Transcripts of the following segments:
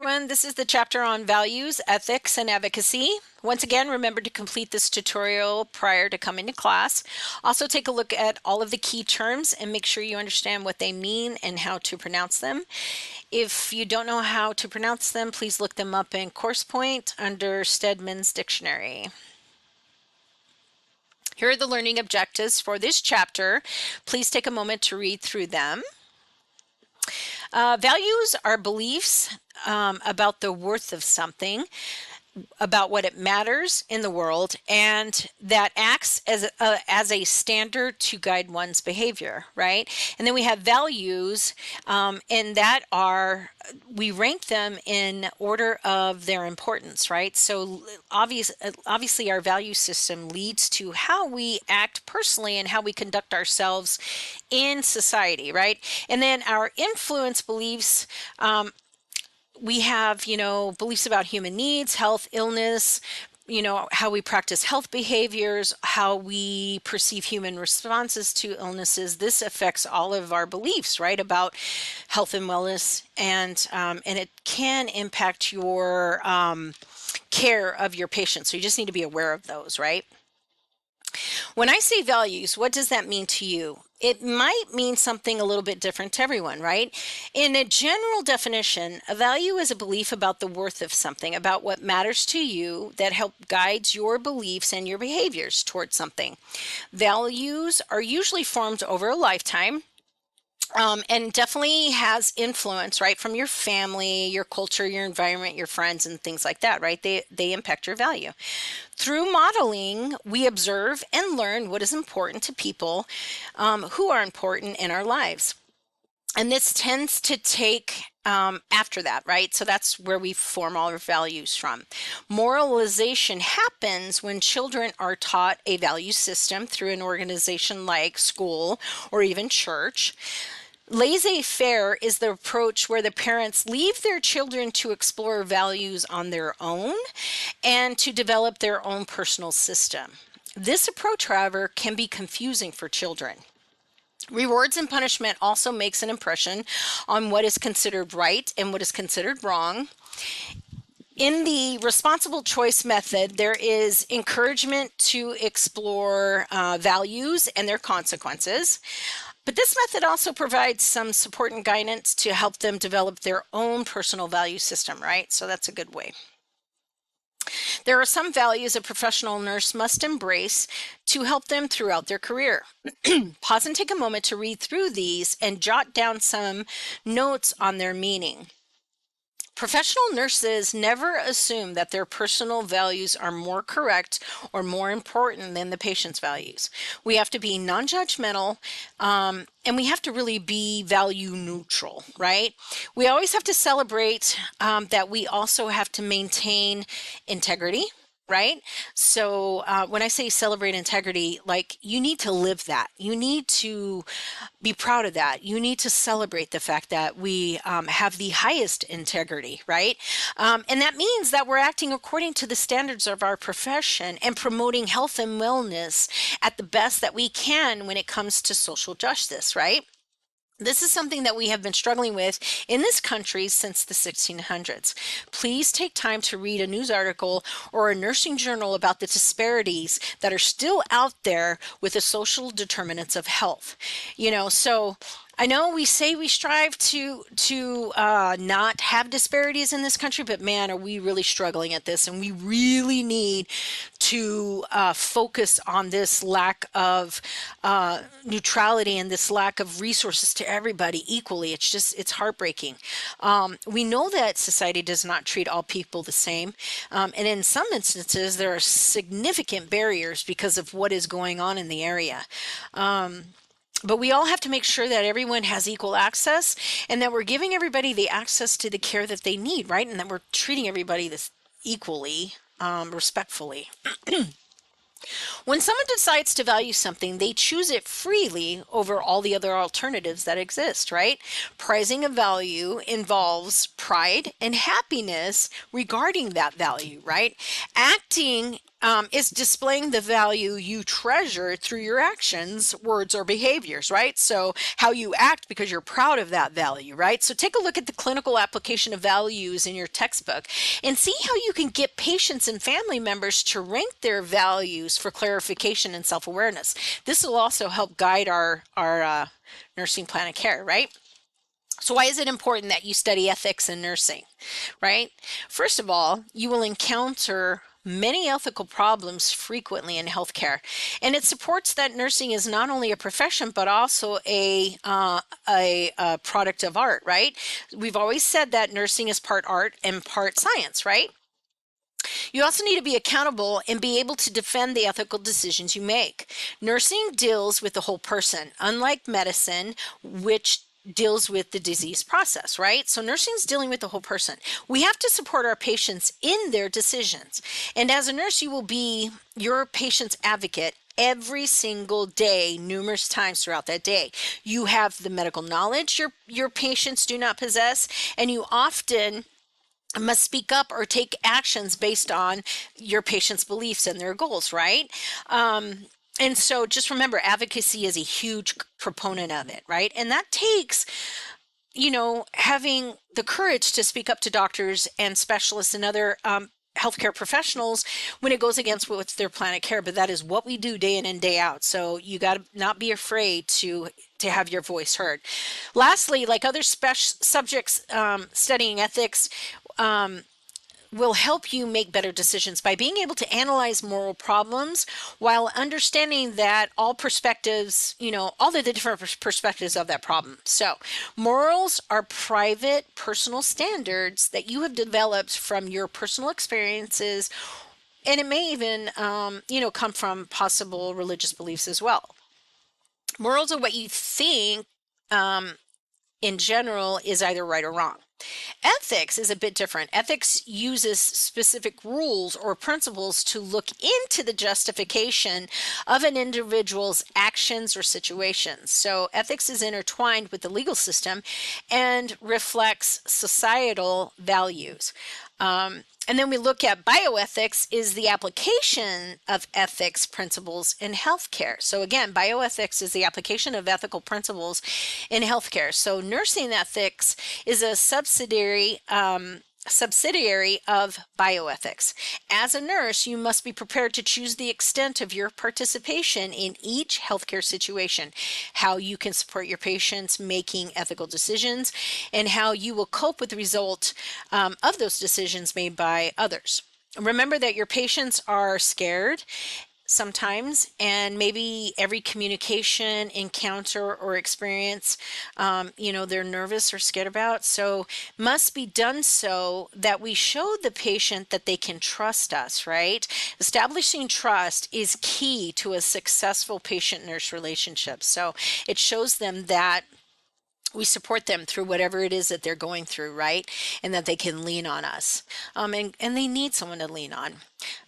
Everyone, this is the chapter on values, ethics, and advocacy. Once again, remember to complete this tutorial prior to coming to class. Also take a look at all of the key terms and make sure you understand what they mean and how to pronounce them. If you don't know how to pronounce them, please look them up in Course Point under Stedman's Dictionary. Here are the learning objectives for this chapter. Please take a moment to read through them. Values are beliefs about the worth of something, about what it matters in the world, and that acts as a standard to guide one's behavior, right? And then we have values, and that we rank them in order of their importance, right? So obviously our value system leads to how we act personally and how we conduct ourselves in society, right? And then our influence beliefs, we have, beliefs about human needs, health, illness, how we practice health behaviors, how we perceive human responses to illnesses. This affects all of our beliefs, right, about health and wellness, and it can impact your care of your patients. So you just need to be aware of those, right? When I say values, what does that mean to you? It might mean something a little bit different to everyone, right? In a general definition, a value is a belief about the worth of something, about what matters to you that help guides your beliefs and your behaviors towards something. Values are usually formed over a lifetime. And definitely has influence, right, from your family, your culture, your environment, your friends, and things like that, right? They impact your value. Through modeling, we observe and learn what is important to people who are important in our lives. And this tends to take after that, right? So that's where we form all our values from. Moralization happens when children are taught a value system through an organization like school or even church. Laissez-faire is the approach where the parents leave their children to explore values on their own and to develop their own personal system. This approach, however, can be confusing for children. Rewards and punishment also makes an impression on what is considered right and what is considered wrong. In the responsible choice method, there is encouragement to explore values and their consequences. But this method also provides some support and guidance to help them develop their own personal value system, right? So that's a good way. There are some values a professional nurse must embrace to help them throughout their career. Pause and take a moment to read through these and jot down some notes on their meaning. Professional nurses never assume that their personal values are more correct or more important than the patient's values. We have to be non-judgmental, and we have to really be value neutral, right? We always have to celebrate that we also have to maintain integrity, right? So when I say celebrate integrity, like you need to live that. You need to be proud of that. You need to celebrate the fact that we have the highest integrity, right? And that means that we're acting according to the standards of our profession and promoting health and wellness at the best that we can when it comes to social justice, right? This is something that we have been struggling with in this country since the 1600s. Please take time to read a news article or a nursing journal about the disparities that are still out there with the social determinants of health. So I know we say we strive to not have disparities in this country, but man, are we really struggling at this? And we really need to focus on this lack of neutrality and this lack of resources to everybody equally. It's heartbreaking. We know that society does not treat all people the same. And in some instances, there are significant barriers because of what is going on in the area. But we all have to make sure that everyone has equal access and that we're giving everybody the access to the care that they need, right? And that we're treating everybody this equally, respectfully. When someone decides to value something, they choose it freely over all the other alternatives that exist, right? Prizing a value involves pride and happiness regarding that value, right? Acting is displaying the value you treasure through your actions, words, or behaviors, right? So, how you act because you're proud of that value, right? So, take a look at the clinical application of values in your textbook and see how you can get patients and family members to rank their values for clarification and self awareness. This will also help guide our nursing plan of care, right? So, why is it important that you study ethics in nursing, right? First of all, you will encounter many ethical problems frequently in healthcare, and it supports that nursing is not only a profession but also a product of art, right? We've always said that nursing is part art and part science, right? You also need to be accountable and be able to defend the ethical decisions you make. Nursing deals with the whole person, unlike medicine, which deals with the disease process, right? So nursing is dealing with the whole person. We have to support our patients in their decisions. And as a nurse, you will be your patient's advocate every single day, numerous times throughout that day. You have the medical knowledge your patients do not possess, and you often must speak up or take actions based on your patient's beliefs and their goals, right? And so just remember, advocacy is a huge proponent of it, right? And that takes, having the courage to speak up to doctors and specialists and other healthcare professionals when it goes against what's their plan of care. But that is what we do day in and day out. So you got to not be afraid to have your voice heard. Lastly, like other subjects, studying ethics will help you make better decisions by being able to analyze moral problems while understanding that all perspectives, all the different perspectives of that problem. So, morals are private, personal standards that you have developed from your personal experiences, and it may even, come from possible religious beliefs as well. Morals are what you think, in general, is either right or wrong. Ethics is a bit different. Ethics uses specific rules or principles to look into the justification of an individual's actions or situations. So, ethics is intertwined with the legal system and reflects societal values. And then we look at bioethics is the application of ethics principles in healthcare. So again, bioethics is the application of ethical principles in healthcare. So nursing ethics is a subsidiary of bioethics. As a nurse, you must be prepared to choose the extent of your participation in each healthcare situation, how you can support your patients making ethical decisions, and how you will cope with the result of those decisions made by others. Remember that your patients are scared sometimes, and maybe every communication encounter or experience, they're nervous or scared about. So must be done so that we show the patient that they can trust us, right? Establishing trust is key to a successful patient-nurse relationship. So it shows them that we support them through whatever it is that they're going through, right? And that they can lean on us. And they need someone to lean on.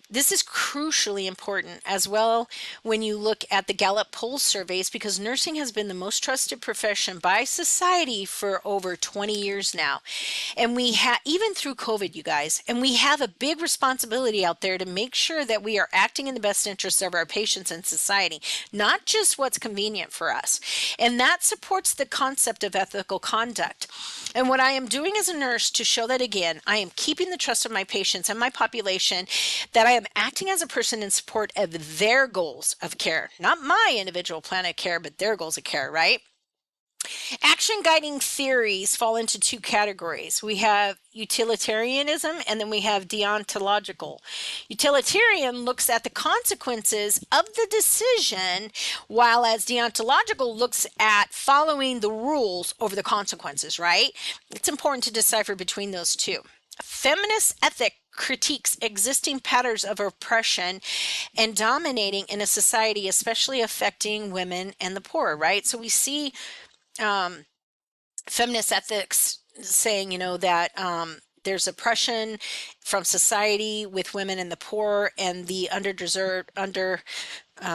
This is crucially important as well when you look at the Gallup poll surveys, because nursing has been the most trusted profession by society for over 20 years now. And we have, even through COVID, you guys, and we have a big responsibility out there to make sure that we are acting in the best interests of our patients and society, not just what's convenient for us. And that supports the concept of ethical conduct. And what I am doing as a nurse to show that again, I am keeping the trust of my patients and my population, that I am acting as a person in support of their goals of care, not my individual plan of care, but their goals of care, right? Action guiding theories fall into two categories. We have utilitarianism and then we have deontological. Utilitarian looks at the consequences of the decision, while as deontological looks at following the rules over the consequences, right? It's important to decipher between those two. Feminist ethic critiques existing patterns of oppression and dominating in a society, especially affecting women and the poor, right? So we see feminist ethics saying, that there's oppression from society with women and the poor and the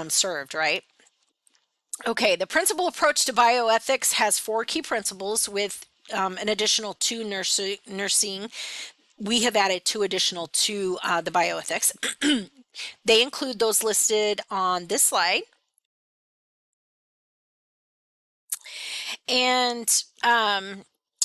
served, right? Okay, the principal approach to bioethics has four key principles with an additional two nursing. We have added two additional to the bioethics. They include those listed on this slide. And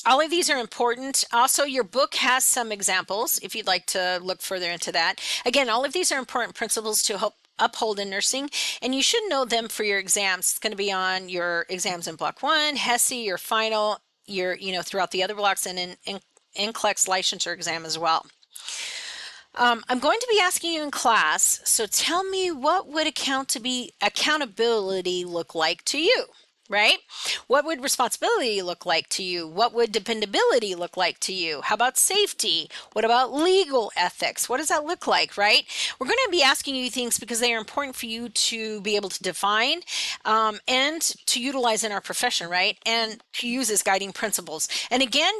all of these are important. Also, your book has some examples if you'd like to look further into that. Again, all of these are important principles to help uphold in nursing, and you should know them for your exams. It's going to be on your exams in block 1, HESI, your final, your, throughout the other blocks, and in NCLEX licensure exam as well. I'm going to be asking you in class, so tell me, what would accountability look like to you, right? What would responsibility look like to you? What would dependability look like to you? How about safety? What about legal ethics? What does that look like, right? We're going to be asking you things because they are important for you to be able to define and to utilize in our profession, right? And to use as guiding principles. And again,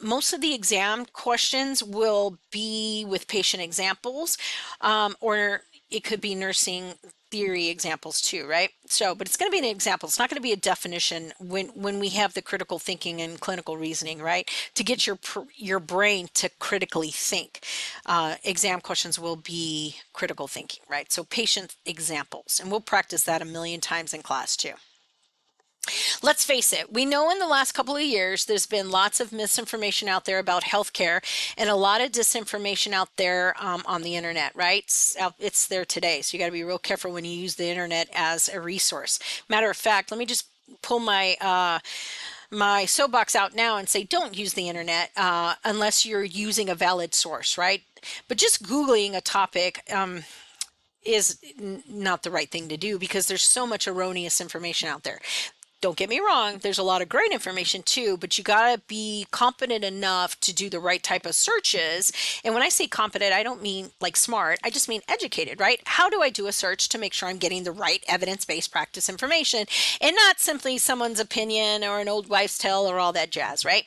most of the exam questions will be with patient examples, or it could be nursing theory examples too, right? So, but it's going to be an example. It's not going to be a definition when we have the critical thinking and clinical reasoning, right? To get your brain to critically think. Exam questions will be critical thinking, right? So patient examples, and we'll practice that a million times in class too. Let's face it, we know in the last couple of years there's been lots of misinformation out there about healthcare and a lot of disinformation out there on the internet, right? It's there today, so you got to be real careful when you use the internet as a resource. Matter of fact, let me just pull my my soapbox out now and say, don't use the internet unless you're using a valid source, right? But just Googling a topic is not the right thing to do because there's so much erroneous information out there. Don't get me wrong, there's a lot of great information too, but you got to be competent enough to do the right type of searches. And when I say competent, I don't mean like smart, I just mean educated, right? How do I do a search to make sure I'm getting the right evidence-based practice information and not simply someone's opinion or an old wives' tale or all that jazz, right?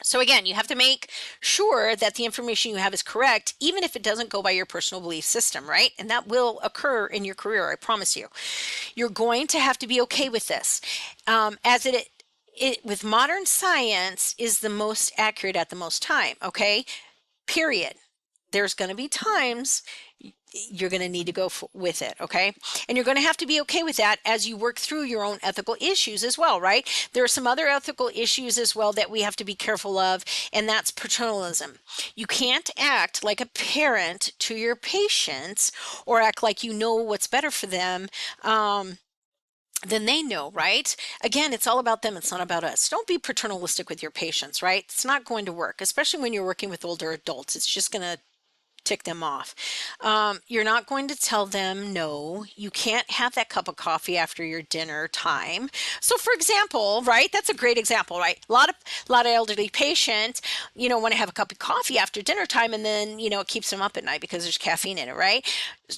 So again, you have to make sure that the information you have is correct, even if it doesn't go by your personal belief system, right? And that will occur in your career, I promise you. You're going to have to be okay with this. As it with modern science is the most accurate at the most time, okay? Period. There's going to be times you're going to need to go with it, okay? And you're going to have to be okay with that as you work through your own ethical issues as well, right? There are some other ethical issues as well that we have to be careful of, and that's paternalism. You can't act like a parent to your patients or act like you know what's better for them than they know, right? Again, it's all about them. It's not about us. Don't be paternalistic with your patients, right? It's not going to work, especially when you're working with older adults. It's just going to tick them off. You're not going to tell them no. You can't have that cup of coffee after your dinner time. So, for example, right, that's a great example, right? A lot of elderly patients, want to have a cup of coffee after dinner time, and then it keeps them up at night because there's caffeine in it, right?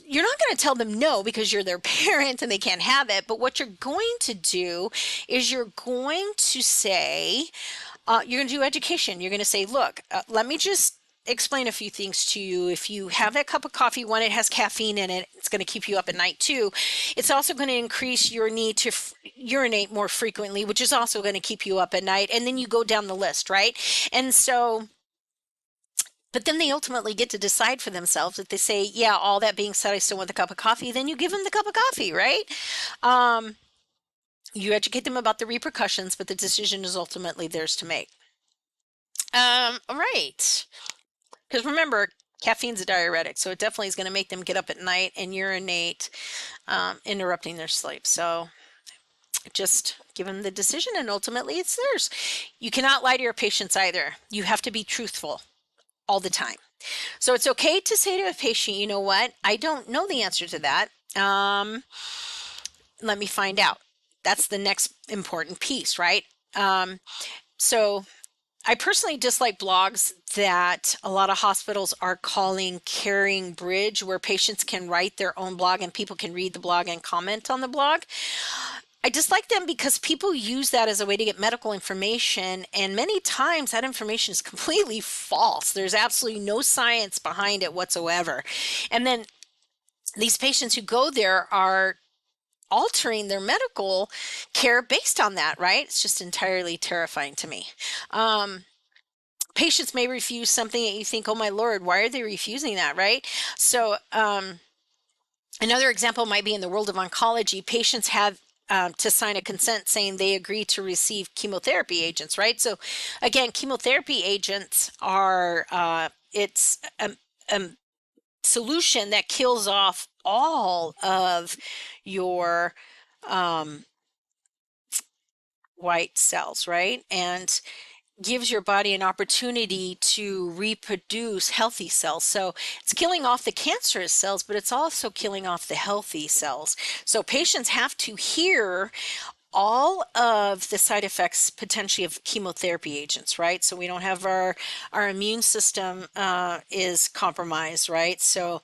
You're not going to tell them no because you're their parent and they can't have it. But what you're going to do is you're going to say, you're going to do education. You're going to say, look, let me just explain a few things to you. If you have that cup of coffee, one, it has caffeine in it, it's going to keep you up at night too. It's also going to increase your need to urinate more frequently, which is also going to keep you up at night. And then you go down the list, right? And so, but then they ultimately get to decide for themselves. If they say, yeah, all that being said, I still want the cup of coffee, then you give them the cup of coffee, right? You educate them about the repercussions, but the decision is ultimately theirs to make. All right. Because remember, caffeine's a diuretic, so it definitely is going to make them get up at night and urinate, interrupting their sleep. So just give them the decision, and ultimately it's theirs. You cannot lie to your patients either. You have to be truthful all the time. So it's okay to say to a patient, you know what, I don't know the answer to that. Let me find out. That's the next important piece, right? So I personally dislike blogs that a lot of hospitals are calling Caring Bridge, where patients can write their own blog and people can read the blog and comment on the blog. I dislike them because people use that as a way to get medical information, and many times that information is completely false. There's absolutely no science behind it whatsoever. And then these patients who go there are altering their medical care based on that, right? It's just entirely terrifying to me. Patients may refuse something that you think, oh my Lord, why are they refusing that, right? So Another example might be in the world of oncology. Patients have to sign a consent saying they agree to receive chemotherapy agents, right? So, again, chemotherapy agents are it's a solution that kills off all of your um, white cells, right? And gives your body an opportunity to reproduce healthy cells. So it's killing off the cancerous cells, but it's also killing off the healthy cells. So patients have to hear all of the side effects potentially of chemotherapy agents, right? So we don't have our immune system is compromised, right? So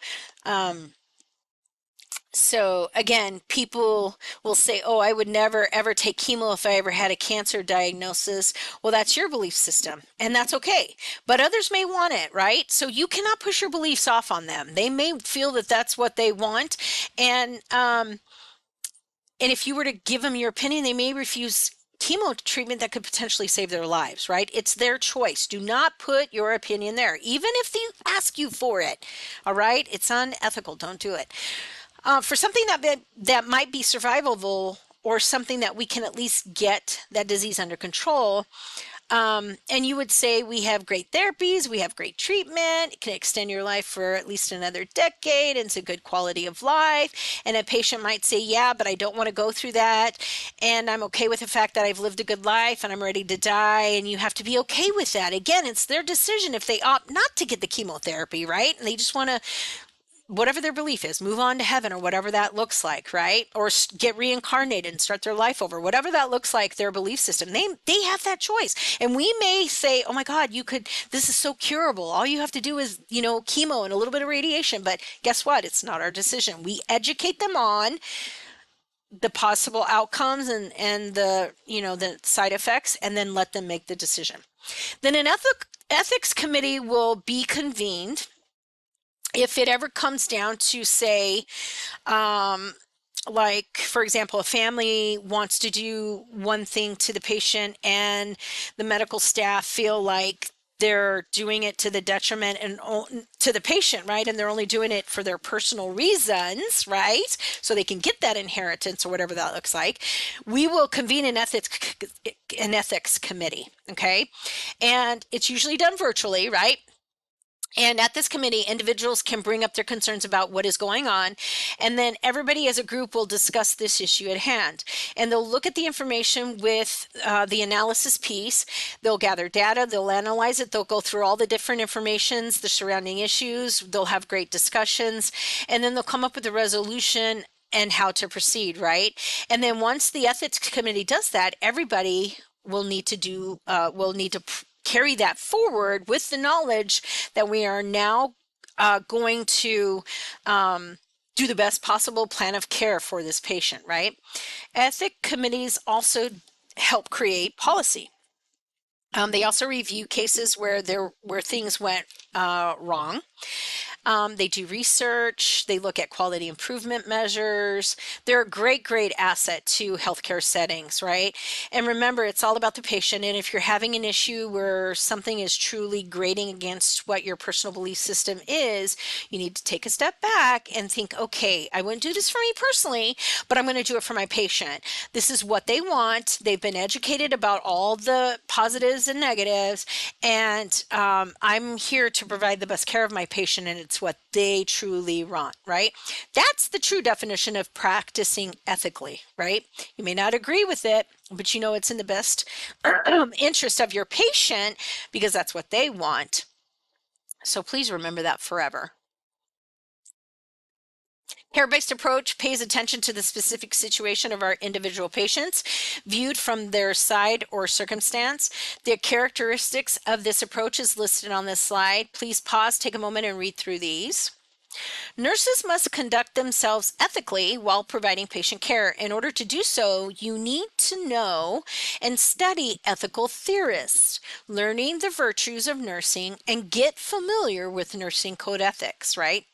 again, people will say, "Oh, I would never ever take chemo if I ever had a cancer diagnosis." Well, that's your belief system, and that's okay. But others may want it, right? So you cannot push your beliefs off on them. They may feel that that's what they want, and and if you were to give them your opinion, they may refuse chemo treatment that could potentially save their lives, right? It's their choice. Do not put your opinion there, even if they ask you for it. All right? It's unethical. Don't do it. For something that might be survivable or something that we can at least get that disease under control. And you would say we have great therapies, we have great treatment, it can extend your life for at least another decade, and it's a good quality of life. And a patient might say, yeah, but I don't want to go through that. And I'm okay with the fact that I've lived a good life and I'm ready to die. And you have to be okay with that. Again, it's their decision if they opt not to get the chemotherapy, right? And they just want to, whatever their belief is, move on to heaven or whatever that looks like, right? Or get reincarnated and start their life over, whatever that looks like, their belief system. They have that choice. And we may say, oh my God, you could, this is so curable. All you have to do is, chemo and a little bit of radiation. But guess what? It's not our decision. We educate them on the possible outcomes and the side effects, and then let them make the decision. Then an ethics committee will be convened if it ever comes down to, say, um, like, for example, a family wants to do one thing to the patient and the medical staff feel like they're doing it to the detriment and to the patient, right? And they're only doing it for their personal reasons, right? So they can get that inheritance or whatever that looks like. We will convene an ethics committee, okay? And it's usually done virtually, right? And at this committee, individuals can bring up their concerns about what is going on. And then everybody as a group will discuss this issue at hand. And they'll look at the information with the analysis piece. They'll gather data, they'll analyze it, they'll go through all the different informations, the surrounding issues, they'll have great discussions, and then they'll come up with a resolution and how to proceed, right? And then once the ethics committee does that, everybody will need to carry that forward with the knowledge that we are now going to do the best possible plan of care for this patient, right? Ethic committees also help create policy. They also review cases where things went wrong. They do research, they look at quality improvement measures. They're a great, great asset to healthcare settings, right? And remember, it's all about the patient. And if you're having an issue where something is truly grating against what your personal belief system is, you need to take a step back and think, okay, I wouldn't do this for me personally, but I'm going to do it for my patient. This is what they want. They've been educated about all the positives and negatives, and I'm here to provide the best care of my patient, and it's what they truly want, right? That's the true definition of practicing ethically, right? You may not agree with it, but you know it's in the best interest of your patient because that's what they want. So please remember that forever. Care-based approach pays attention to the specific situation of our individual patients, viewed from their side or circumstance. The characteristics of this approach is listed on this slide. Please pause, take a moment, and read through these. Nurses must conduct themselves ethically while providing patient care. In order to do so, you need to know and study ethical theorists, learning the virtues of nursing, and get familiar with nursing code ethics, right?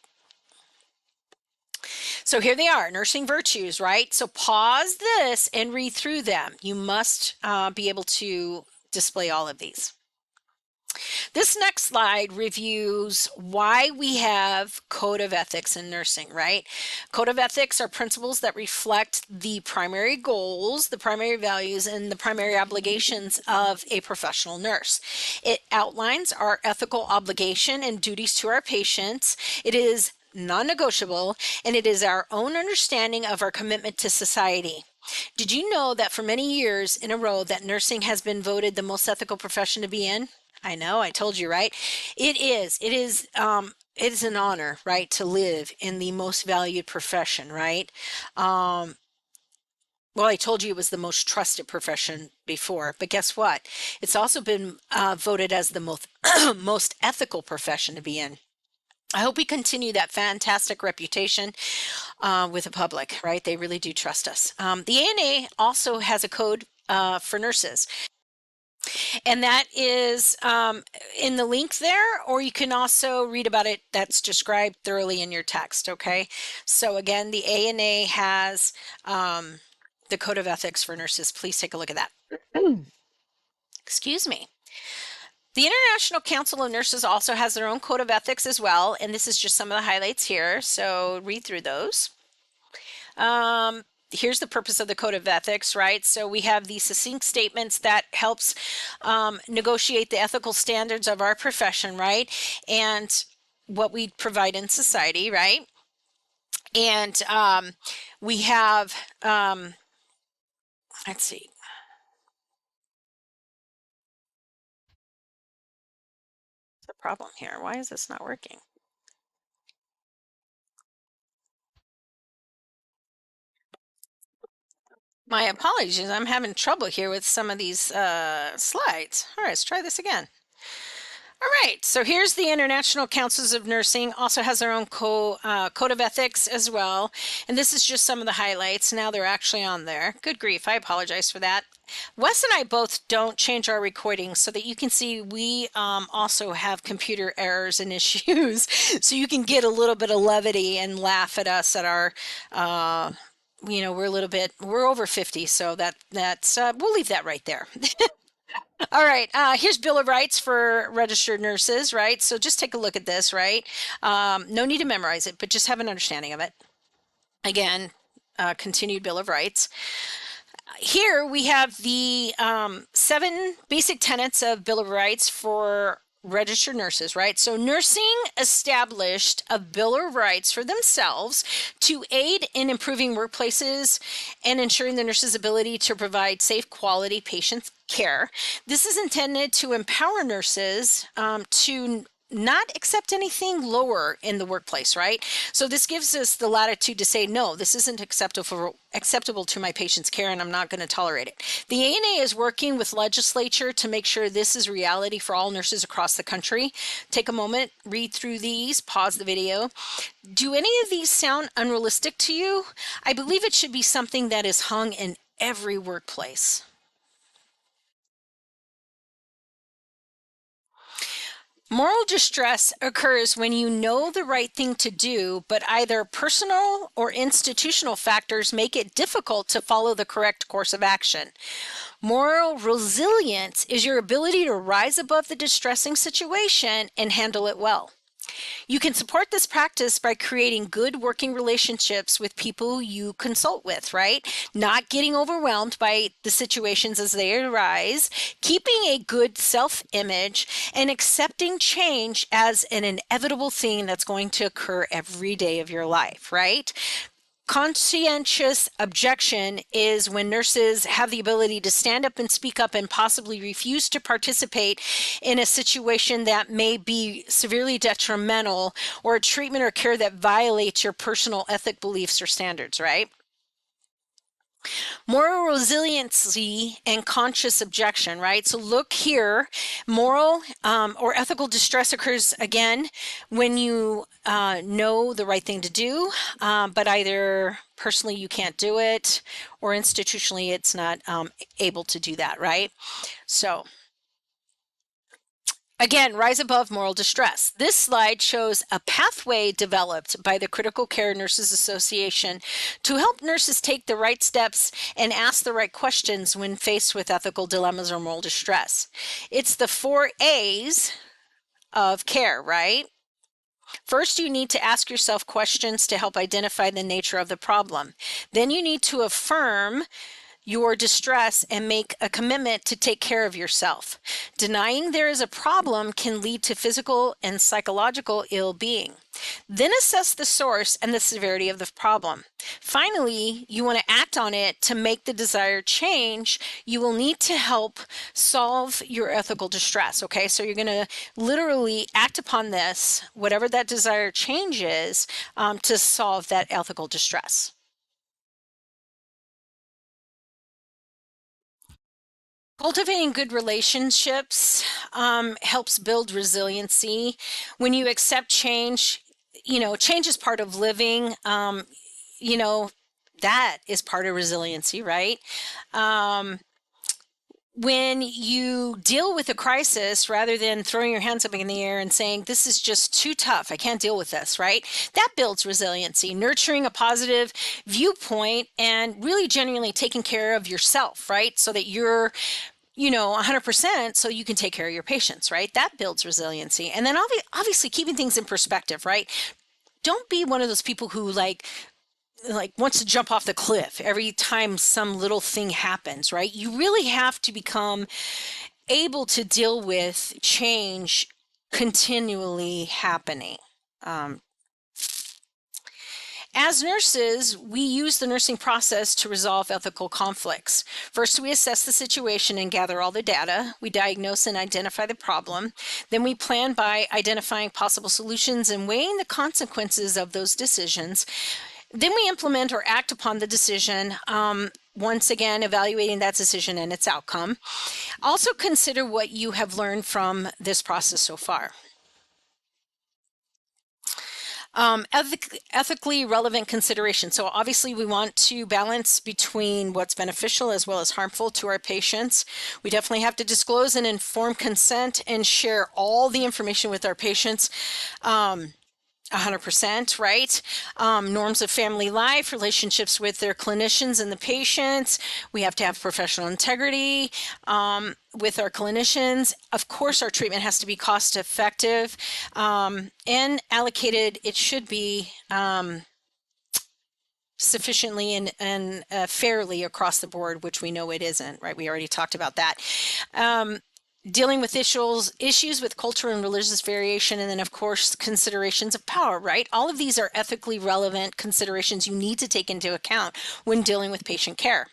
So here they are, nursing virtues, right? So pause this and read through them. You must be able to display all of these. This next slide reviews why we have code of ethics in nursing, right? Code of ethics are principles that reflect the primary goals, the primary values, and the primary obligations of a professional nurse. It outlines our ethical obligation and duties to our patients. It is non-negotiable, and it is our own understanding of our commitment to society. Did you know that for many years in a row that nursing has been voted the most ethical profession to be in? I know, I told you, right? It is. It is an honor, right, to live in the most valued profession, right? Um, well, I told you it was the most trusted profession before, but guess what? It's also been voted as the most most ethical profession to be in. I hope we continue that fantastic reputation with the public, right? They really do trust us. The ANA also has a code for nurses. And that is in the link there, or you can also read about it. That's described thoroughly in your text, okay? So again, the ANA has the Code of Ethics for Nurses. Please take a look at that. Excuse me. The International Council of Nurses also has their own Code of Ethics as well, and this is just some of the highlights here, so read through those. Here's the purpose of the Code of Ethics, right? So we have these succinct statements that helps negotiate the ethical standards of our profession, right? And what we provide in society, right? And we have, let's see, the problem here. Why is this not working? My apologies. I'm having trouble here with some of these slides. All right, let's try this again. All right, so here's the International Councils of Nursing, also has their own code of ethics as well. And this is just some of the highlights. Now they're actually on there. Good grief, I apologize for that. Wes and I both don't change our recordings so that you can see we also have computer errors and issues. So you can get a little bit of levity and laugh at us at our we're over 50, so that's we'll leave that right there. All right, here's Bill of Rights for registered nurses, right? So just take a look at this, right? No need to memorize it, but just have an understanding of it. Again, continued Bill of Rights. Here we have the 7 basic tenets of Bill of Rights for registered nurses, right? So nursing established a Bill of Rights for themselves to aid in improving workplaces and ensuring the nurse's ability to provide safe, quality patient care. This is intended to empower nurses to not accept anything lower in the workplace, right? So this gives us the latitude to say, no, this isn't acceptable to my patient's care, and I'm not going to tolerate it. The ANA is working with legislature to make sure this is reality for all nurses across the country. Take a moment, read through these, pause the video. Do any of these sound unrealistic to you? I believe it should be something that is hung in every workplace. Moral distress occurs when you know the right thing to do, but either personal or institutional factors make it difficult to follow the correct course of action. Moral resilience is your ability to rise above the distressing situation and handle it well. You can support this practice by creating good working relationships with people you consult with, right? Not getting overwhelmed by the situations as they arise, keeping a good self image, and accepting change as an inevitable thing that's going to occur every day of your life, right? Conscientious objection is when nurses have the ability to stand up and speak up and possibly refuse to participate in a situation that may be severely detrimental or a treatment or care that violates your personal ethic beliefs or standards, right? Moral resiliency and conscious objection, right? So look here, moral or ethical distress occurs again when you know the right thing to do, but either personally you can't do it or institutionally it's not able to do that, right? So Again, rise above moral distress. This slide shows a pathway developed by the Critical Care Nurses Association to help nurses take the right steps and ask the right questions when faced with ethical dilemmas or moral distress. It's the 4 A's of care, right? First, you need to ask yourself questions to help identify the nature of the problem. Then you need to affirm your distress and make a commitment to take care of yourself. Denying there is a problem can lead to physical and psychological ill-being. Then assess the source and the severity of the problem. Finally, you want to act on it to make the desired change. You will need to help solve your ethical distress. Okay, so you're going to literally act upon this, whatever that desired change is, to solve that ethical distress. Cultivating good relationships helps build resiliency. When you accept change, change is part of living. You know, that is part of resiliency, right? Um, when you deal with a crisis, rather than throwing your hands up in the air and saying, this is just too tough, I can't deal with this, right? That builds resiliency, nurturing a positive viewpoint and really genuinely taking care of yourself, right? So that you're 100% so you can take care of your patients, right? That builds resiliency. And then obviously keeping things in perspective, right? Don't be one of those people who wants to jump off the cliff every time some little thing happens, right? You really have to become able to deal with change continually happening. Um, As nurses, we use the nursing process to resolve ethical conflicts. First, we assess the situation and gather all the data. We diagnose and identify the problem. Then we plan by identifying possible solutions and weighing the consequences of those decisions. Then we implement or act upon the decision, once again, evaluating that decision and its outcome. Also consider what you have learned from this process so far. Ethically relevant consideration. So obviously we want to balance between what's beneficial as well as harmful to our patients. We definitely have to disclose and inform consent and share all the information with our patients. 100%, right? Norms of family life, relationships with their clinicians and the patients. We have to have professional integrity with our clinicians. Of course, our treatment has to be cost effective and allocated. It should be sufficiently and fairly across the board, which we know it isn't, right? We already talked about that. Dealing with issues with cultural and religious variation, and then of course considerations of power, right? All of these are ethically relevant considerations you need to take into account when dealing with patient care.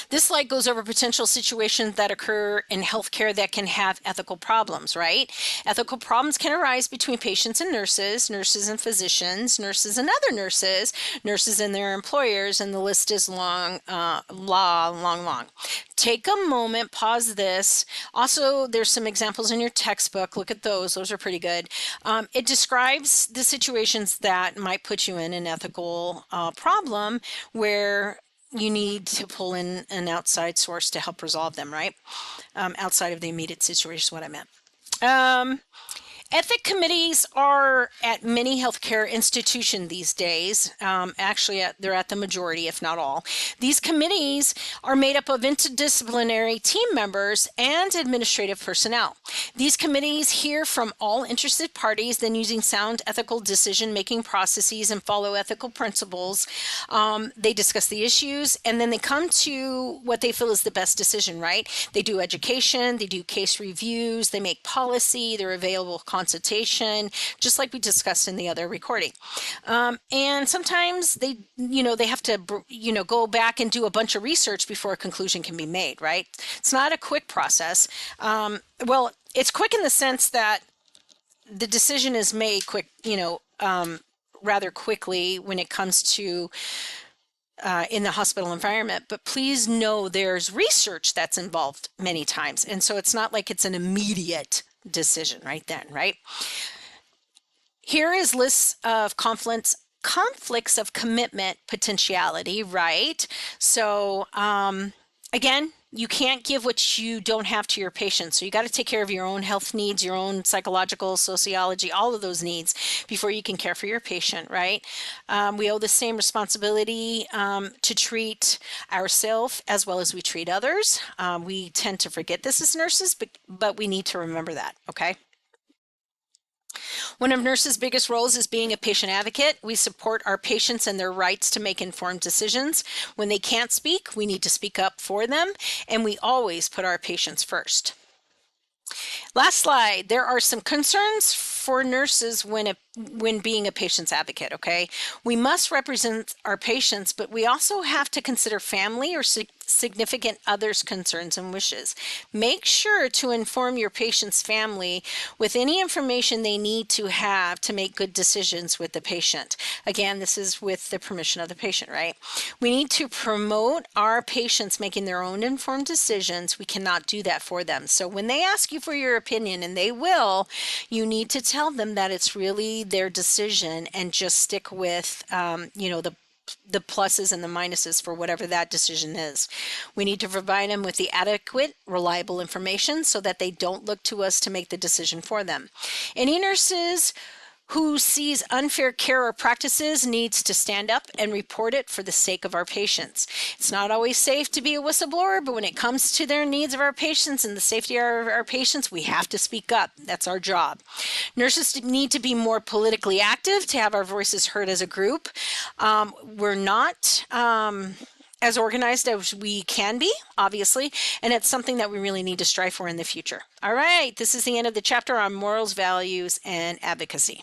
This slide goes over potential situations that occur in healthcare that can have ethical problems, right? Ethical problems can arise between patients and nurses, nurses and physicians, nurses and other nurses, nurses and their employers, and the list is long, long. Take a moment, pause this. Also, there's some examples in your textbook. Look at those. Those are pretty good. It describes the situations that might put you in an ethical problem where you need to pull in an outside source to help resolve them, right? Outside of the immediate situation is what I meant. Ethic committees are at many healthcare institutions these days. Actually, they're at the majority, if not all. These committees are made up of interdisciplinary team members and administrative personnel. These committees hear from all interested parties, then using sound ethical decision-making processes and follow ethical principles. They discuss the issues, and then they come to what they feel is the best decision, right? They do education, they do case reviews, they make policy, they're available consultation, just like we discussed in the other recording. And sometimes they have to, go back and do a bunch of research before a conclusion can be made, right? It's not a quick process. Well, it's quick in the sense that the decision is made rather quickly when it comes to in the hospital environment, but please know there's research that's involved many times. And so it's not like it's an immediate decision right then, right? Here is lists of conflicts of commitment potentiality, right? So again, You can't give what you don't have to your patients. So you got to take care of your own health needs, your own psychological, sociology, all of those needs before you can care for your patient, right? We owe the same responsibility to treat ourselves as well as we treat others. We tend to forget this as nurses, but we need to remember that, okay? One of nurses' biggest roles is being a patient advocate. We support our patients and their rights to make informed decisions. When they can't speak, we need to speak up for them, and we always put our patients first. Last slide. There are some concerns for nurses when being a patient's advocate, okay? We must represent our patients, but we also have to consider family or significant others' concerns and wishes. Make sure to inform your patient's family with any information they need to have to make good decisions with the patient. Again, this is with the permission of the patient, right? We need to promote our patients making their own informed decisions. We cannot do that for them. So when they ask you for your opinion, and they will, you need to tell them that it's really their decision and just stick with, the pluses and the minuses for whatever that decision is. We need to provide them with the adequate, reliable information so that they don't look to us to make the decision for them. Any nurses who sees unfair care or practices needs to stand up and report it for the sake of our patients. It's not always safe to be a whistleblower, but when it comes to their needs of our patients and the safety of our patients, we have to speak up. That's our job. Nurses need to be more politically active to have our voices heard as a group. We're not as organized as we can be, obviously, and it's something that we really need to strive for in the future. All right, this is the end of the chapter on morals, values, and advocacy.